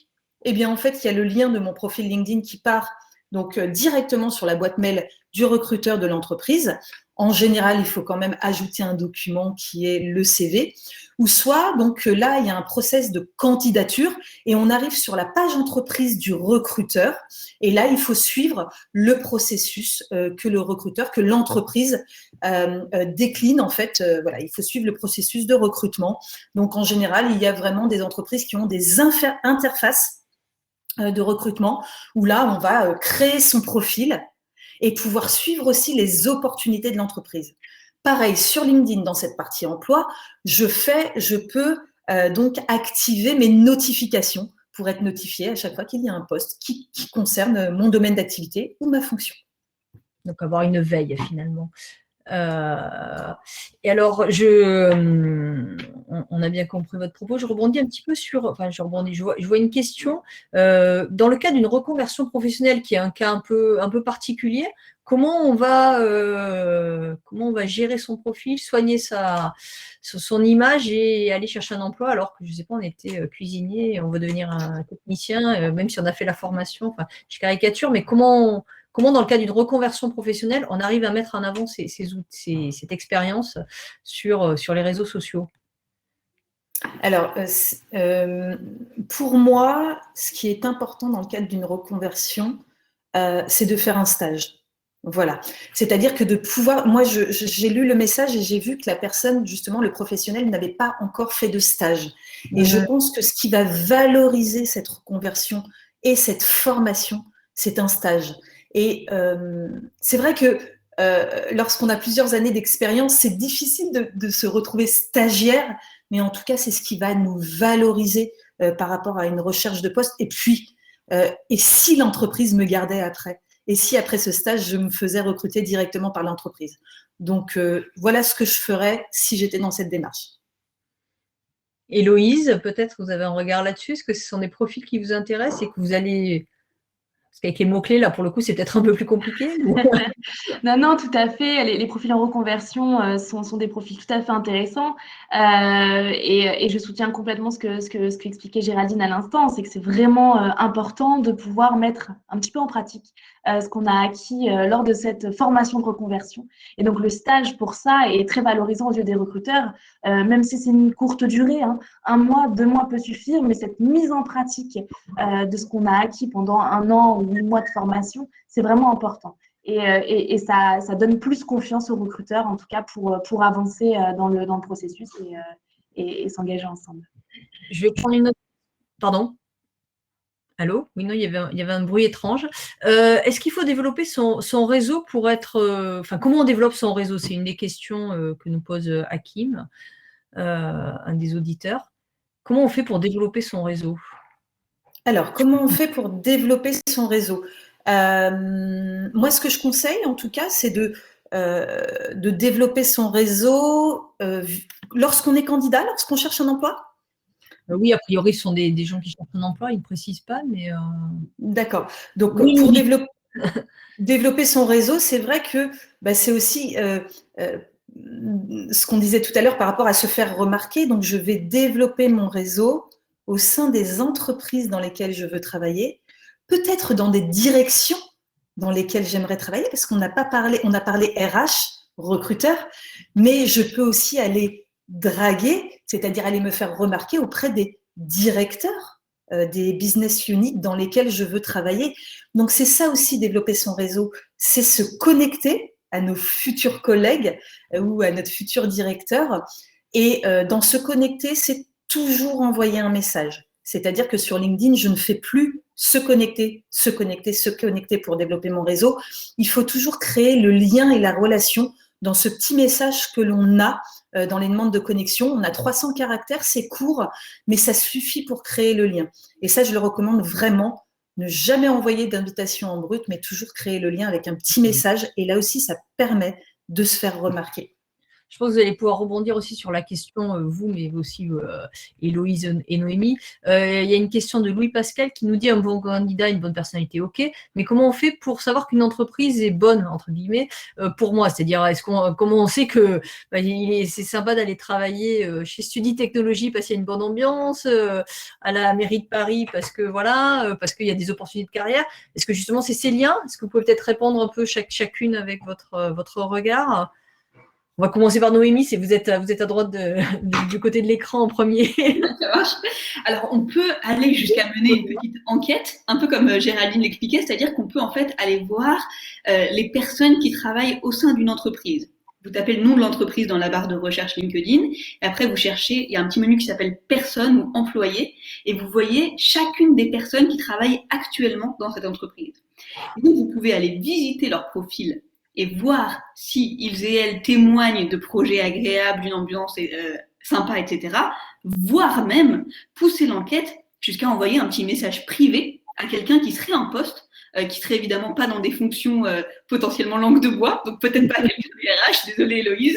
Speaker 4: eh bien, en fait, il y a le lien de mon profil LinkedIn qui part donc directement sur la boîte mail du recruteur de l'entreprise. En général, il faut quand même ajouter un document qui est le CV. Ou soit, donc là, il y a un process de candidature et on arrive sur la page entreprise du recruteur. Et là, il faut suivre le processus que le recruteur, que l'entreprise décline. En fait, voilà, il faut suivre le processus de recrutement. Donc, en général, il y a vraiment des entreprises qui ont des interfaces de recrutement où là, on va créer son profil et pouvoir suivre aussi les opportunités de l'entreprise. Pareil, sur LinkedIn, dans cette partie emploi, je peux donc activer mes notifications pour être notifié à chaque fois qu'il y a un poste qui concerne mon domaine d'activité ou ma fonction.
Speaker 1: Donc, avoir une veille, finalement. Et alors, on a bien compris votre propos. Je rebondis un petit peu je vois une question. Dans le cas d'une reconversion professionnelle, qui est un cas un peu particulier, comment on va gérer son profil, soigner son image et aller chercher un emploi alors que, je ne sais pas, on était cuisinier et on veut devenir un technicien, même si on a fait la formation. Enfin, je caricature, mais comment, dans le cas d'une reconversion professionnelle, on arrive à mettre en avant cette expérience sur les réseaux sociaux?
Speaker 4: Alors, pour moi, ce qui est important dans le cadre d'une reconversion, c'est de faire un stage. Voilà. C'est-à-dire que de pouvoir… Moi, j'ai lu le message et j'ai vu que la personne, justement, le professionnel, n'avait pas encore fait de stage. Et je pense que ce qui va valoriser cette reconversion et cette formation, c'est un stage. Et c'est vrai que lorsqu'on a plusieurs années d'expérience, c'est difficile de se retrouver stagiaire, mais en tout cas, c'est ce qui va nous valoriser par rapport à une recherche de poste. Et puis, et si l'entreprise me gardait après? Et si après ce stage, je me faisais recruter directement par l'entreprise? Donc, voilà ce que je ferais si j'étais dans cette démarche.
Speaker 1: Héloïse, peut-être vous avez un regard là-dessus. Est-ce que ce sont des profils qui vous intéressent et que vous allez… Parce qu'avec les mots-clés, là, pour le coup, c'est peut-être un peu plus compliqué.
Speaker 2: Non, tout à fait. Les profils en reconversion sont des profils tout à fait intéressants. Et je soutiens complètement ce que expliquait Géraldine à l'instant, c'est que c'est vraiment important de pouvoir mettre un petit peu en pratique ce qu'on a acquis lors de cette formation de reconversion. Et donc, le stage, pour ça, est très valorisant aux yeux des recruteurs, même si c'est une courte durée, hein. 1 mois, 2 mois peut suffire, mais cette mise en pratique de ce qu'on a acquis pendant 1 an ou 8 mois de formation, c'est vraiment important. Et ça donne plus confiance aux recruteurs, en tout cas, pour avancer dans le processus et s'engager ensemble.
Speaker 1: Je vais prendre une autre… Pardon? Allô? Oui, non, il y avait un bruit étrange. Est-ce qu'il faut développer son réseau pour être… Enfin, comment on développe son réseau? C'est une des questions que nous pose Hakim, un des auditeurs. Comment on fait pour développer son réseau?
Speaker 4: Alors, comment on fait pour développer son réseau? Moi, ce que je conseille, en tout cas, c'est de développer son réseau lorsqu'on est candidat, lorsqu'on cherche un emploi.
Speaker 1: Oui, a priori, ce sont des gens qui cherchent un emploi, ils ne précisent pas, mais…
Speaker 4: D'accord. Donc,
Speaker 1: Oui,
Speaker 4: pour
Speaker 1: oui.
Speaker 4: développer son réseau, c'est vrai que c'est aussi ce qu'on disait tout à l'heure par rapport à se faire remarquer. Donc, je vais développer mon réseau au sein des entreprises dans lesquelles je veux travailler, peut-être dans des directions dans lesquelles j'aimerais travailler, parce qu'on n'a pas parlé, on a parlé RH, recruteur, mais je peux aussi aller draguer, c'est-à-dire aller me faire remarquer auprès des directeurs des business units dans lesquels je veux travailler. Donc, c'est ça aussi, développer son réseau, c'est se connecter à nos futurs collègues ou à notre futur directeur. Et dans se connecter, c'est toujours envoyer un message. C'est-à-dire que sur LinkedIn, je ne fais plus se connecter pour développer mon réseau. Il faut toujours créer le lien et la relation dans ce petit message que l'on a dans les demandes de connexion. On a 300 caractères, c'est court, mais ça suffit pour créer le lien. Et ça, je le recommande vraiment. Ne jamais envoyer d'invitation en brut, mais toujours créer le lien avec un petit message. Et là aussi, ça permet de se faire remarquer.
Speaker 1: Je pense que vous allez pouvoir rebondir aussi sur la question, vous, mais aussi Héloïse et Noémie. Il y a une question de Louis Pascal qui nous dit un bon candidat, une bonne personnalité, ok, mais comment on fait pour savoir qu'une entreprise est bonne, entre guillemets, pour moi? C'est-à-dire, comment on sait que c'est sympa d'aller travailler chez Studi Technologies parce qu'il y a une bonne ambiance, à la mairie de Paris parce que voilà, parce qu'il y a des opportunités de carrière. Est-ce que justement c'est ces liens? Est-ce que vous pouvez peut-être répondre un peu chacune avec votre regard? On va commencer par Noémie, si vous êtes à droite du côté de l'écran en premier.
Speaker 3: Ça marche. Alors, on peut aller jusqu'à mener une petite enquête, un peu comme Géraldine l'expliquait, c'est-à-dire qu'on peut en fait aller voir les personnes qui travaillent au sein d'une entreprise. Vous tapez le nom de l'entreprise dans la barre de recherche LinkedIn, et après vous cherchez, il y a un petit menu qui s'appelle personnes ou employés, et vous voyez chacune des personnes qui travaillent actuellement dans cette entreprise. Et donc, vous pouvez aller visiter leur profil et voir si ils et elles témoignent de projets agréables, d'une ambiance sympa, etc. Voire même pousser l'enquête jusqu'à envoyer un petit message privé à quelqu'un qui serait en poste, qui serait évidemment pas dans des fonctions potentiellement langue de bois, donc peut-être pas quelqu'un du RH, désolée Héloïse,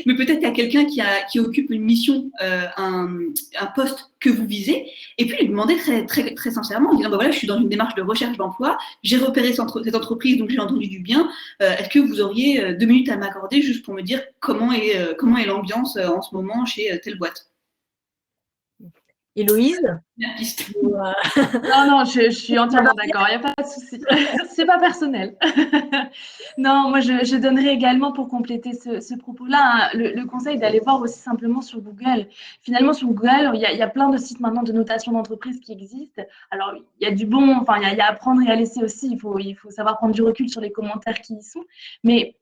Speaker 3: mais peut-être à quelqu'un qui occupe une mission, un poste que vous visez, et puis lui demander très sincèrement, en disant, voilà, je suis dans une démarche de recherche d'emploi, j'ai repéré cette entreprise, donc j'ai entendu du bien, est-ce que vous auriez 2 minutes à m'accorder juste pour me dire comment est l'ambiance en ce moment chez telle boîte?
Speaker 1: Héloïse?
Speaker 3: La piste.
Speaker 2: Non, je suis entièrement d'accord, il n'y a pas de souci. C'est pas personnel. Non, moi, je donnerais également, pour compléter ce propos-là, le conseil d'aller voir aussi simplement sur Google. Finalement, sur Google, il y a plein de sites maintenant de notation d'entreprise qui existent. Alors, il y a du bon, enfin, il y a à prendre et à laisser aussi. Il faut savoir prendre du recul sur les commentaires qui y sont. Mais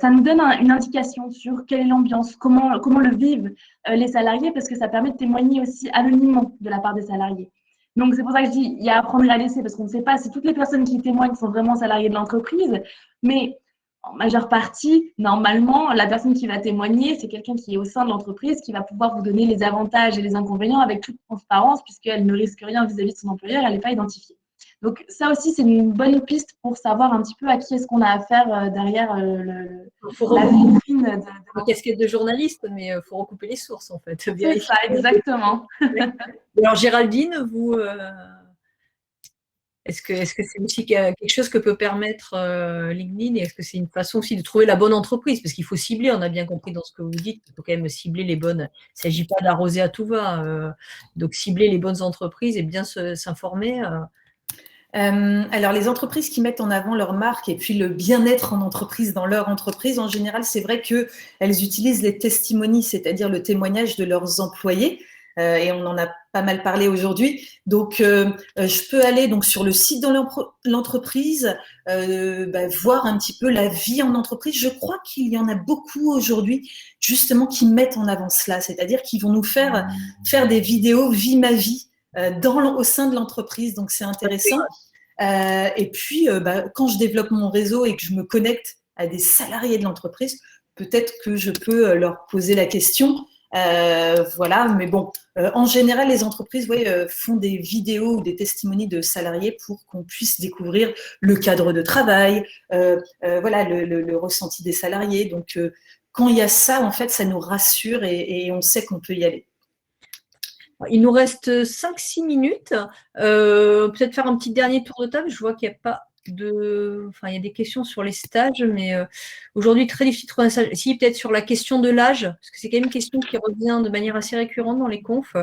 Speaker 2: ça nous donne une indication sur quelle est l'ambiance, comment le vivent les salariés, parce que ça permet de témoigner aussi anonymement de la part des salariés. Donc, c'est pour ça que je dis, il y a à prendre et à laisser, parce qu'on ne sait pas si toutes les personnes qui témoignent sont vraiment salariées de l'entreprise, mais en majeure partie, normalement, la personne qui va témoigner, c'est quelqu'un qui est au sein de l'entreprise, qui va pouvoir vous donner les avantages et les inconvénients avec toute transparence, puisqu'elle ne risque rien vis-à-vis de son employeur, elle n'est pas identifiée. Donc, ça aussi, c'est une bonne piste pour savoir un petit peu à qui est-ce qu'on a affaire derrière la vitrine de
Speaker 1: la casquette de journaliste, mais il faut recouper les sources, en fait.
Speaker 2: C'est ça, exactement.
Speaker 1: Alors, Géraldine, vous, est-ce que c'est aussi quelque chose que peut permettre LinkedIn, et est-ce que c'est une façon aussi de trouver la bonne entreprise? Parce qu'il faut cibler, on a bien compris dans ce que vous dites, il faut quand même cibler les bonnes. Il ne s'agit pas d'arroser à tout va. Donc, cibler les bonnes entreprises et bien s'informer.
Speaker 4: Alors, les entreprises qui mettent en avant leur marque et puis le bien-être en entreprise, dans leur entreprise, en général, c'est vrai qu'elles utilisent les testimonies, c'est-à-dire le témoignage de leurs employés. Et on en a pas mal parlé aujourd'hui. Donc, je peux aller donc sur le site de l'entreprise, voir un petit peu la vie en entreprise. Je crois qu'il y en a beaucoup aujourd'hui, justement, qui mettent en avant cela, c'est-à-dire qu'ils vont nous faire des vidéos vie ma vie au sein de l'entreprise. Donc, c'est intéressant. Et puis, quand je développe mon réseau et que je me connecte à des salariés de l'entreprise, peut-être que je peux leur poser la question. Voilà, mais bon, en général, les entreprises font des vidéos ou des testimonies de salariés pour qu'on puisse découvrir le cadre de travail, voilà, le ressenti des salariés. Donc, quand il y a ça, en fait, ça nous rassure et on sait qu'on peut y aller.
Speaker 1: Il nous reste 5-6 minutes. Peut-être faire un petit dernier tour de table. Je vois qu'il n'y a pas il y a des questions sur les stages, mais aujourd'hui, très difficile de trouver un stage. Si, peut-être sur la question de l'âge, parce que c'est quand même une question qui revient de manière assez récurrente dans les confs.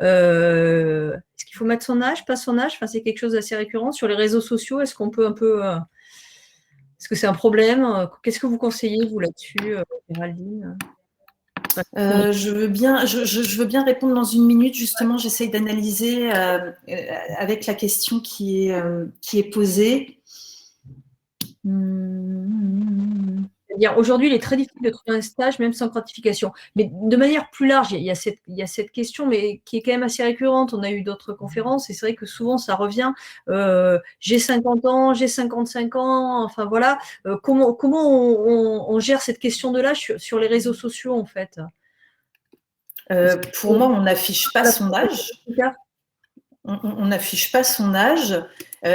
Speaker 1: Est-ce qu'il faut mettre son âge, pas son âge? Enfin, c'est quelque chose d'assez récurrent. Sur les réseaux sociaux, est-ce qu'on peut un peu… est-ce que c'est un problème? Qu'est-ce que vous conseillez, vous, là-dessus, Géraldine?
Speaker 4: Je veux bien répondre dans une minute. Justement, j'essaye d'analyser avec la question qui est posée.
Speaker 1: C'est-à-dire aujourd'hui, il est très difficile de trouver un stage, même sans gratification. Mais de manière plus large, il y a cette question, mais qui est quand même assez récurrente. On a eu d'autres conférences et c'est vrai que souvent ça revient. J'ai 50 ans, j'ai 55 ans, enfin voilà. Comment on gère cette question de l'âge sur les réseaux sociaux en fait?
Speaker 4: Pour moi, on n'affiche pas son âge. On n'affiche pas son âge.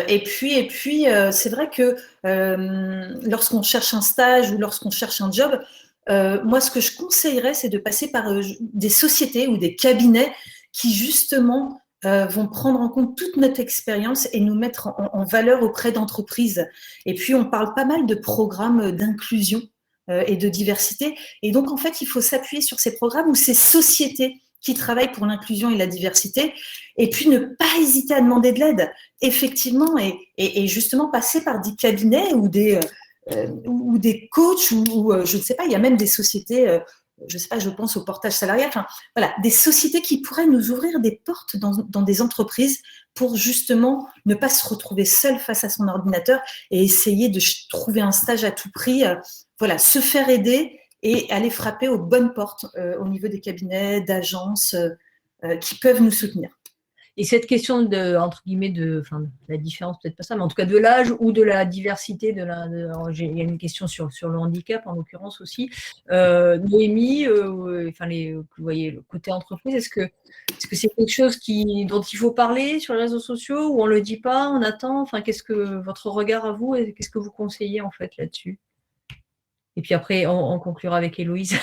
Speaker 4: Et puis c'est vrai que lorsqu'on cherche un stage ou lorsqu'on cherche un job, moi, ce que je conseillerais, c'est de passer par des sociétés ou des cabinets qui, justement, vont prendre en compte toute notre expérience et nous mettre en valeur auprès d'entreprises. Et puis, on parle pas mal de programmes d'inclusion et de diversité. Et donc, en fait, il faut s'appuyer sur ces programmes ou ces sociétés qui travaillent pour l'inclusion et la diversité, et puis ne pas hésiter à demander de l'aide, effectivement, et justement passer par des cabinets ou des coachs, ou je ne sais pas, il y a même des sociétés, je ne sais pas, je pense au portage salarial, enfin, voilà, des sociétés qui pourraient nous ouvrir des portes dans des entreprises pour justement ne pas se retrouver seul face à son ordinateur et essayer de trouver un stage à tout prix, voilà, se faire aider et aller frapper aux bonnes portes au niveau des cabinets, d'agences qui peuvent nous soutenir.
Speaker 1: Et cette question entre guillemets enfin, la différence, peut-être pas ça, mais en tout cas de l'âge ou de la diversité, il y a une question sur le handicap en l'occurrence aussi. Noémie, enfin vous voyez le côté entreprise, est-ce que c'est quelque chose dont il faut parler sur les réseaux sociaux ou on le dit pas, on attend? Enfin, qu'est-ce que votre regard à vous et qu'est-ce que vous conseillez en fait là-dessus? Et puis après, on conclura avec Héloïse.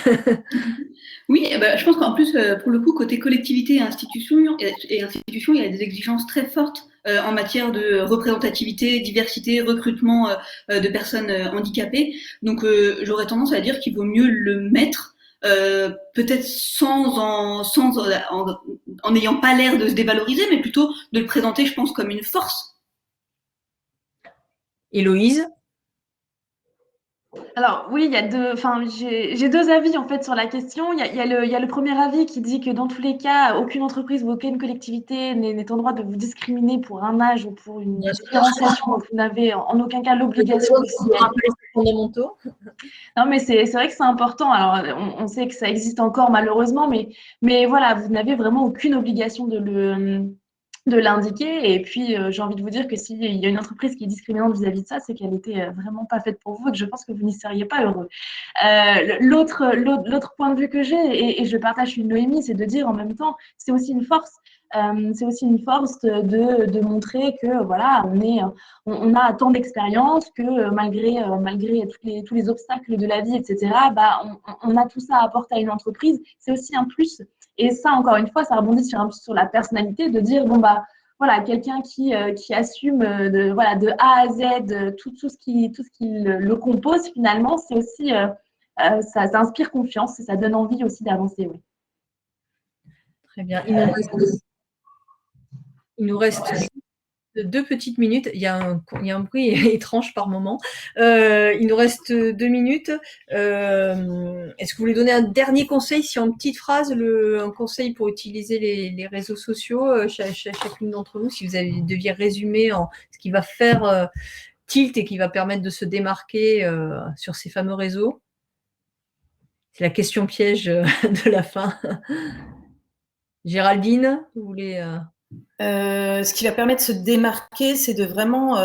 Speaker 3: Oui, je pense qu'en plus, pour le coup, côté collectivité et institution, il y a des exigences très fortes en matière de représentativité, diversité, recrutement de personnes handicapées. Donc, j'aurais tendance à dire qu'il vaut mieux le mettre, peut-être en n'ayant pas l'air de se dévaloriser, mais plutôt de le présenter, je pense, comme une force.
Speaker 1: Héloïse?
Speaker 2: Alors oui, j'ai deux avis en fait sur la question. Il y a le premier avis qui dit que dans tous les cas, aucune entreprise ou aucune collectivité n'est en droit de vous discriminer pour un âge ou pour une différenciation. Vous n'avez en aucun cas l'obligation de s'y aller.
Speaker 1: Fondamentaux.
Speaker 2: Non, mais c'est vrai que c'est important. Alors, on sait que ça existe encore malheureusement, mais voilà, vous n'avez vraiment aucune obligation de l'indiquer. Et puis, j'ai envie de vous dire que s'il y a une entreprise qui est discriminante vis-à-vis de ça, c'est qu'elle était vraiment pas faite pour vous et que je pense que vous n'y seriez pas heureux. L'autre point de vue que j'ai, et je partage une Noémie, c'est de dire en même temps, c'est aussi une force. C'est aussi une force de montrer que voilà, on a tant d'expérience que malgré tous les obstacles de la vie, etc., bah, on a tout ça à apporter à une entreprise. C'est aussi un plus. Et ça, encore une fois, ça rebondit sur la personnalité, de dire, bon, bah, voilà, quelqu'un qui assume de A à Z tout ce qui le compose, finalement, c'est aussi, ça inspire confiance et ça donne envie aussi d'avancer. Oui.
Speaker 1: Très bien. Il nous reste 2 petites minutes. Il y a un bruit étrange par moment. Il nous reste 2 minutes. Est-ce que vous voulez donner un dernier conseil, si en petite phrase, un conseil pour utiliser les réseaux sociaux, chacune d'entre vous, si vous deviez résumer ce qui va faire tilt et qui va permettre de se démarquer sur ces fameux réseaux? C'est la question piège de la fin. Géraldine, vous voulez…
Speaker 4: Ce qui va permettre de se démarquer, c'est de vraiment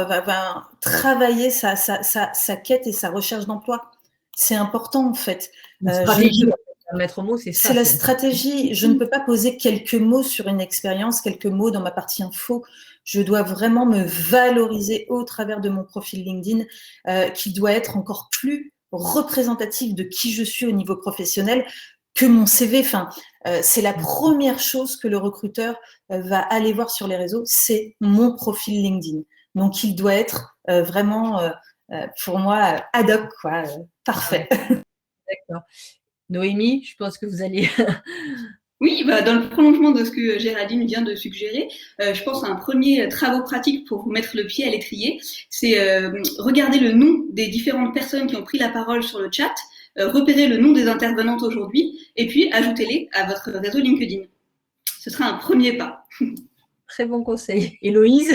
Speaker 4: travailler sa quête et sa recherche d'emploi. C'est important en fait.
Speaker 1: Stratégie, mettre au mot, c'est ça.
Speaker 4: C'est la stratégie. Je ne peux pas poser quelques mots sur une expérience, quelques mots dans ma partie info. Je dois vraiment me valoriser au travers de mon profil LinkedIn, qui doit être encore plus représentatif de qui je suis au niveau professionnel que mon CV. Enfin, c'est la première chose que le recruteur va aller voir sur les réseaux, c'est mon profil LinkedIn. Donc, il doit être vraiment, pour moi, ad hoc, quoi, parfait.
Speaker 1: D'accord. Noémie, je pense que vous allez…
Speaker 3: Oui, dans le prolongement de ce que Géraldine vient de suggérer, je pense à un premier travaux pratique pour vous mettre le pied à l'étrier. C'est regarder le nom des différentes personnes qui ont pris la parole sur le chat, repérer le nom des intervenantes aujourd'hui, et puis ajoutez-les à votre réseau LinkedIn. Ce sera un premier pas.
Speaker 1: Très bon conseil. Héloïse,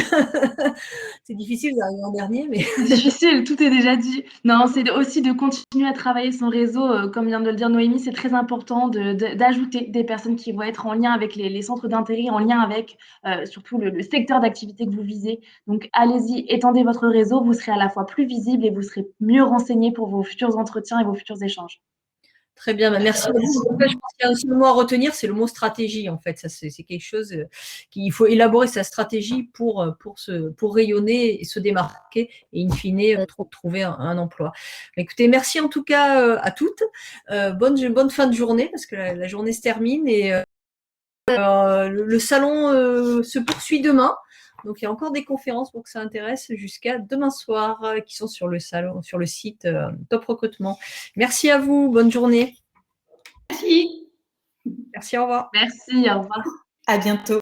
Speaker 1: c'est difficile d'arriver en dernier, mais…
Speaker 2: C'est difficile, tout est déjà dit. Non, c'est aussi de continuer à travailler son réseau. Comme vient de le dire Noémie, c'est très important d'ajouter des personnes qui vont être en lien avec les centres d'intérêt, en lien avec surtout le secteur d'activité que vous visez. Donc, allez-y, étendez votre réseau. Vous serez à la fois plus visible et vous serez mieux renseigné pour vos futurs entretiens et vos futurs échanges.
Speaker 1: Très bien, merci à vous. En fait, je pense qu'il y a un seul mot à retenir, c'est le mot stratégie. En fait, ça c'est quelque chose qu'il faut élaborer sa stratégie pour rayonner et se démarquer et in fine trouver un emploi. Écoutez, merci en tout cas à toutes. Bonne fin de journée parce que la journée se termine et le salon se poursuit demain. Donc il y a encore des conférences pour que ça intéresse jusqu'à demain soir qui sont sur le salon, sur le site Top Recrutement. Merci à vous, bonne journée.
Speaker 3: Merci.
Speaker 1: Merci, au revoir.
Speaker 2: Merci, au revoir.
Speaker 4: À bientôt.